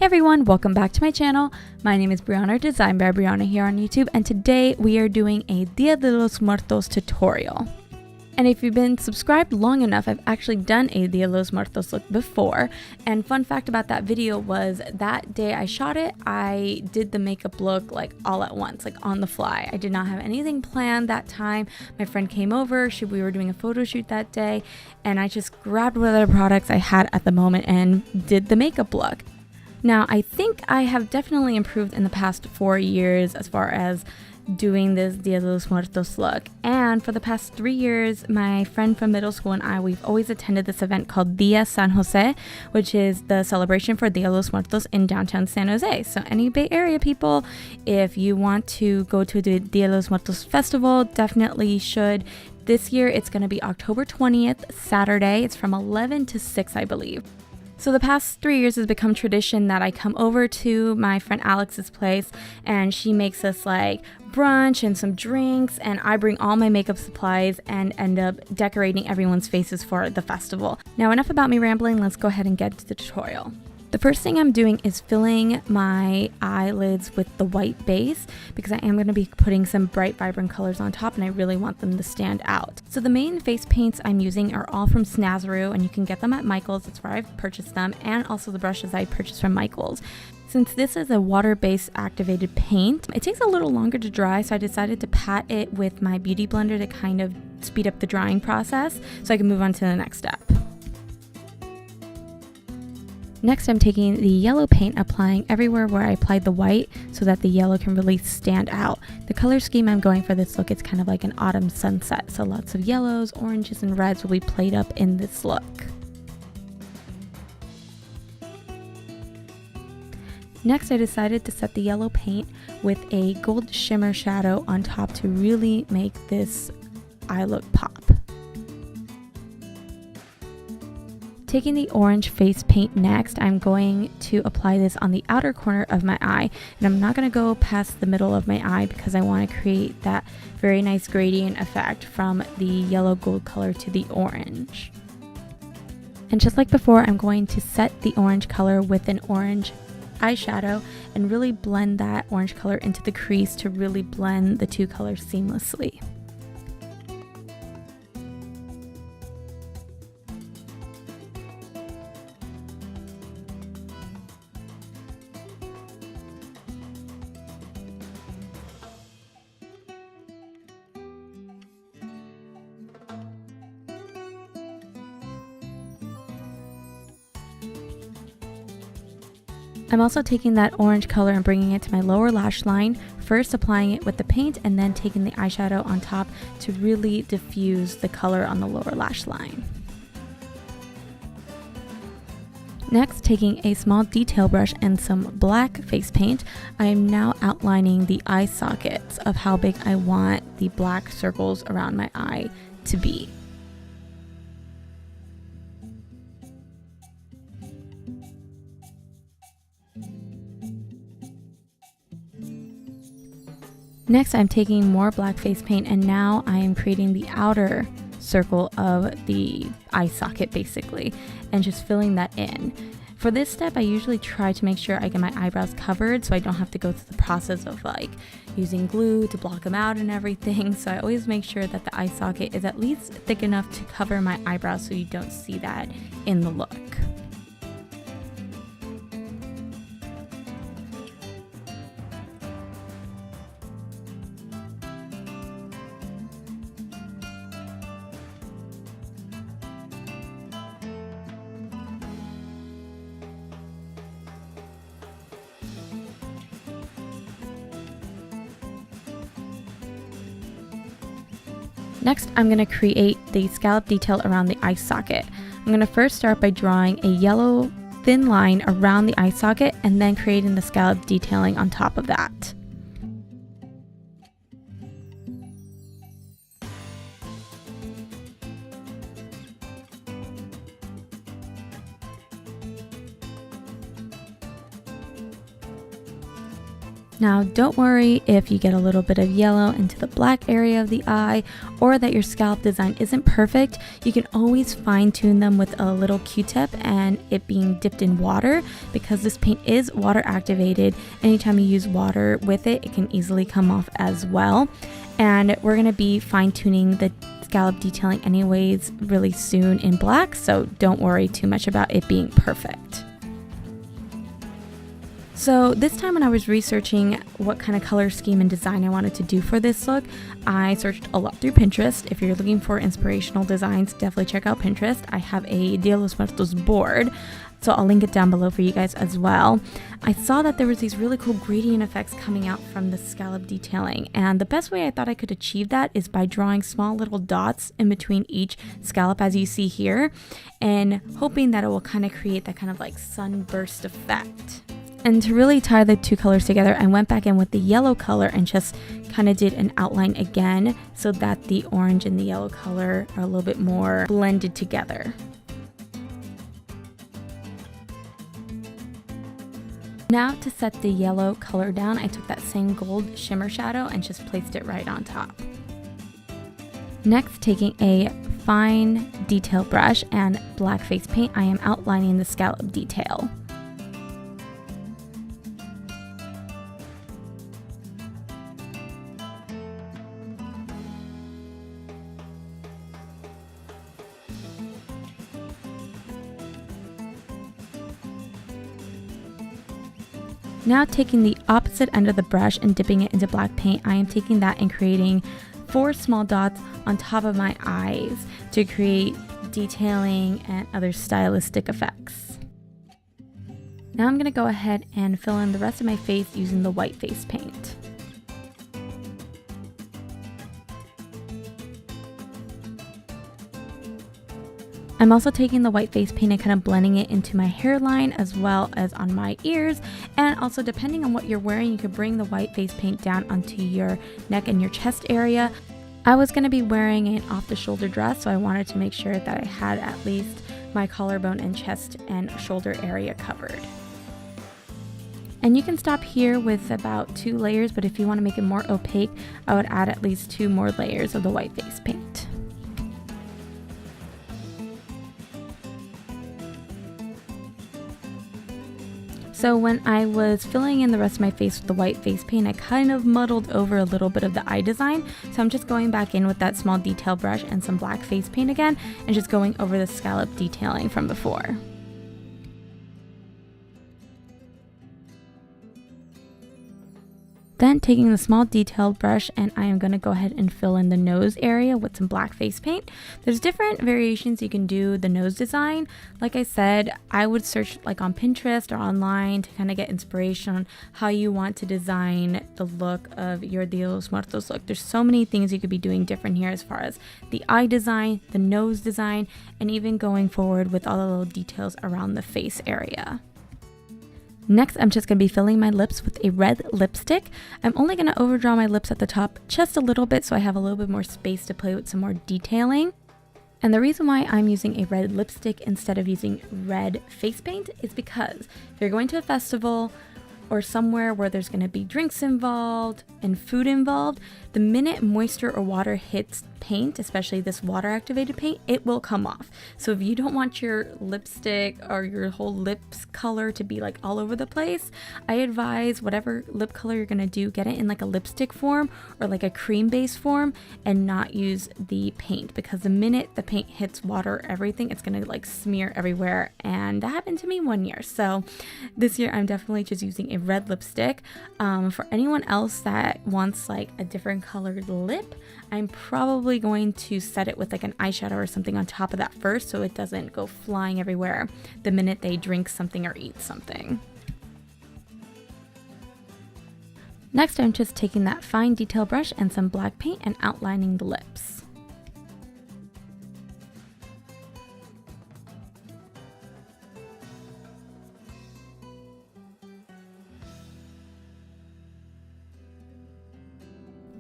everyone, welcome back to my channel. My name is Brianna, Design by Brianna here on YouTube, and today we are doing a Dia de los Muertos tutorial. And if you've been subscribed long enough, I've actually done a Dia de los Muertos look before. And fun fact about that video was that day I shot it, I did the makeup look like all at once, like on the fly. I did not have anything planned that time. My friend came over, we were doing a photo shoot that day, and I just grabbed whatever products I had at the moment and did the makeup look. Now, I think I have definitely improved in the past 4 years as far as doing this Dia de los Muertos look. And for the past 3 years, my friend from middle school and I, we've always attended this event called Dia San Jose, which is the celebration for Dia de los Muertos in downtown San Jose. So any Bay Area people, if you want to go to the Dia de los Muertos festival, definitely should. This year, it's going to be October 20th, Saturday. It's from 11 to 6, I believe. So the past 3 years has become tradition that I come over to my friend Alex's place and she makes us like brunch and some drinks, and I bring all my makeup supplies and end up decorating everyone's faces for the festival. Now, enough about me rambling, let's go ahead and get to the tutorial. The first thing I'm doing is filling my eyelids with the white base because I am going to be putting some bright, vibrant colors on top and I really want them to stand out. So the main face paints I'm using are all from Snazaroo, and you can get them at Michael's. That's where I've purchased them, and also the brushes I purchased from Michael's. Since this is a water-based activated paint, it takes a little longer to dry, so I decided to pat it with my beauty blender to kind of speed up the drying process so I can move on to the next step. Next, I'm taking the yellow paint, applying everywhere where I applied the white so that the yellow can really stand out. The color scheme I'm going for this look is kind of like an autumn sunset, so lots of yellows, oranges, and reds will be played up in this look. Next, I decided to set the yellow paint with a gold shimmer shadow on top to really make this eye look pop. Taking the orange face paint next, I'm going to apply this on the outer corner of my eye, and I'm not going to go past the middle of my eye because I want to create that very nice gradient effect from the yellow gold color to the orange. And just like before, I'm going to set the orange color with an orange eyeshadow and really blend that orange color into the crease to really blend the two colors seamlessly. I'm also taking that orange color and bringing it to my lower lash line, first applying it with the paint and then taking the eyeshadow on top to really diffuse the color on the lower lash line. Next, taking a small detail brush and some black face paint, I am now outlining the eye sockets of how big I want the black circles around my eye to be. Next, I'm taking more black face paint, and now I am creating the outer circle of the eye socket basically and just filling that in. For this step, I usually try to make sure I get my eyebrows covered so I don't have to go through the process of like using glue to block them out and everything. So I always make sure that the eye socket is at least thick enough to cover my eyebrows so you don't see that in the look. Next, I'm going to create the scallop detail around the eye socket. I'm going to first start by drawing a yellow thin line around the eye socket and then creating the scallop detailing on top of that. Now, don't worry if you get a little bit of yellow into the black area of the eye or that your scalp design isn't perfect. You can always fine tune them with a little Q-tip and it being dipped in water, because this paint is water activated. Anytime you use water with it, it can easily come off as well. And we're going to be fine tuning the scallop detailing anyways really soon in black, so don't worry too much about it being perfect. So this time when I was researching what kind of color scheme and design I wanted to do for this look, I searched a lot through Pinterest. If you're looking for inspirational designs, definitely check out Pinterest. I have a Dia de los Muertos board, so I'll link it down below for you guys as well. I saw that there was these really cool gradient effects coming out from the scallop detailing, and the best way I thought I could achieve that is by drawing small little dots in between each scallop, as you see here, and hoping that it will kind of create that kind of like sunburst effect. And to really tie the two colors together, I went back in with the yellow color and just kind of did an outline again so that the orange and the yellow color are a little bit more blended together. Now to set the yellow color down, I took that same gold shimmer shadow and just placed it right on top. Next, taking a fine detail brush and black face paint, I am outlining the scallop detail. Now taking the opposite end of the brush and dipping it into black paint, I am taking that and creating 4 small dots on top of my eyes to create detailing and other stylistic effects. Now I'm going to go ahead and fill in the rest of my face using the white face paint. I'm also taking the white face paint and kind of blending it into my hairline as well as on my ears, and also depending on what you're wearing, you could bring the white face paint down onto your neck and your chest area. I was going to be wearing an off-the-shoulder dress, so I wanted to make sure that I had at least my collarbone and chest and shoulder area covered. And you can stop here with about 2 layers, but if you want to make it more opaque, I would add at least 2 more layers of the white face paint. So when I was filling in the rest of my face with the white face paint, I kind of muddled over a little bit of the eye design. So I'm just going back in with that small detail brush and some black face paint again, and just going over the scallop detailing from before. Then taking the small detailed brush, and I am going to go ahead and fill in the nose area with some black face paint. There's different variations you can do the nose design. Like I said, I would search like on Pinterest or online to kind of get inspiration on how you want to design the look of your Dia de los Muertos look. There's so many things you could be doing different here as far as the eye design, the nose design, and even going forward with all the little details around the face area. Next, I'm just going to be filling my lips with a red lipstick. I'm only going to overdraw my lips at the top just a little bit so I have a little bit more space to play with some more detailing. And the reason why I'm using a red lipstick instead of using red face paint is because if you're going to a festival or somewhere where there's going to be drinks involved and food involved, the minute moisture or water hits paint, especially this water activated paint, it will come off. So if you don't want your lipstick or your whole lips color to be like all over the place, I advise whatever lip color you're going to do, get it in like a lipstick form or like a cream based form and not use the paint, because the minute the paint hits water, everything, it's going to like smear everywhere. And that happened to me one year. So this year I'm definitely just using a red lipstick. For anyone else that wants like a different colored lip, I'm probably going to set it with like an eyeshadow or something on top of that first so it doesn't go flying everywhere the minute they drink something or eat something. Next, I'm just taking that fine detail brush and some black paint and outlining the lips.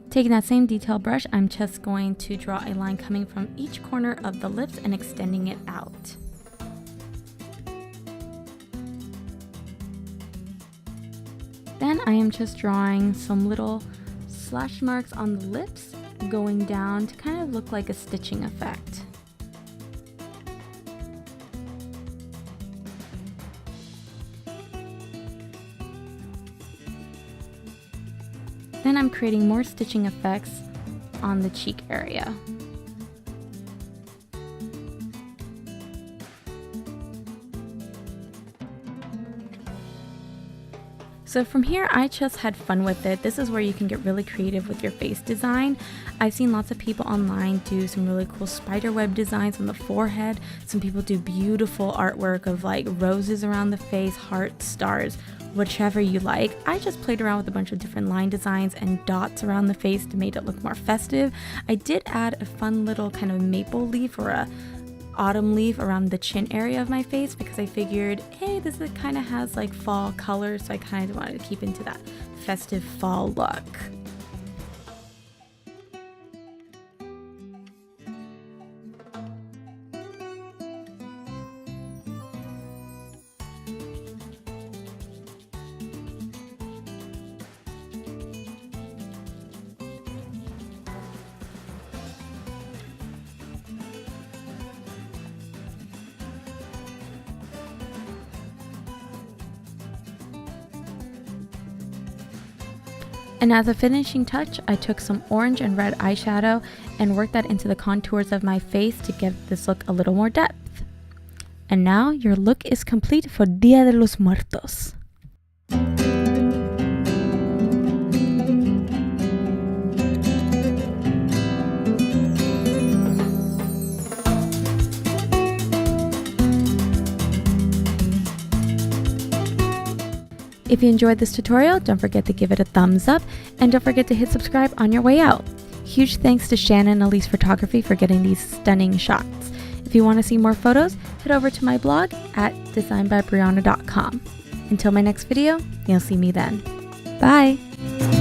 Taking that same detail brush, I'm just going to draw a line coming from each corner of the lips and extending it out. Then I am just drawing some little slash marks on the lips going down to kind of look like a stitching effect. Then I'm creating more stitching effects on the cheek area. So from here, I just had fun with it. This is where you can get really creative with your face design. I've seen lots of people online do some really cool spiderweb designs on the forehead. Some people do beautiful artwork of like roses around the face, hearts, stars, whichever you like. I just played around with a bunch of different line designs and dots around the face to make it look more festive. I did add a fun little kind of maple leaf or a autumn leaf around the chin area of my face because I figured, hey, this kind of has like fall colors, so I kind of wanted to keep into that festive fall look. And as a finishing touch, I took some orange and red eyeshadow and worked that into the contours of my face to give this look a little more depth. And now your look is complete for Dia de los Muertos. If you enjoyed this tutorial, don't forget to give it a thumbs up and don't forget to hit subscribe on your way out. Huge thanks to Shannon and Alyse Photography for getting these stunning shots. If you want to see more photos, head over to my blog at designbybrianna.com. Until my next video, you'll see me then. Bye!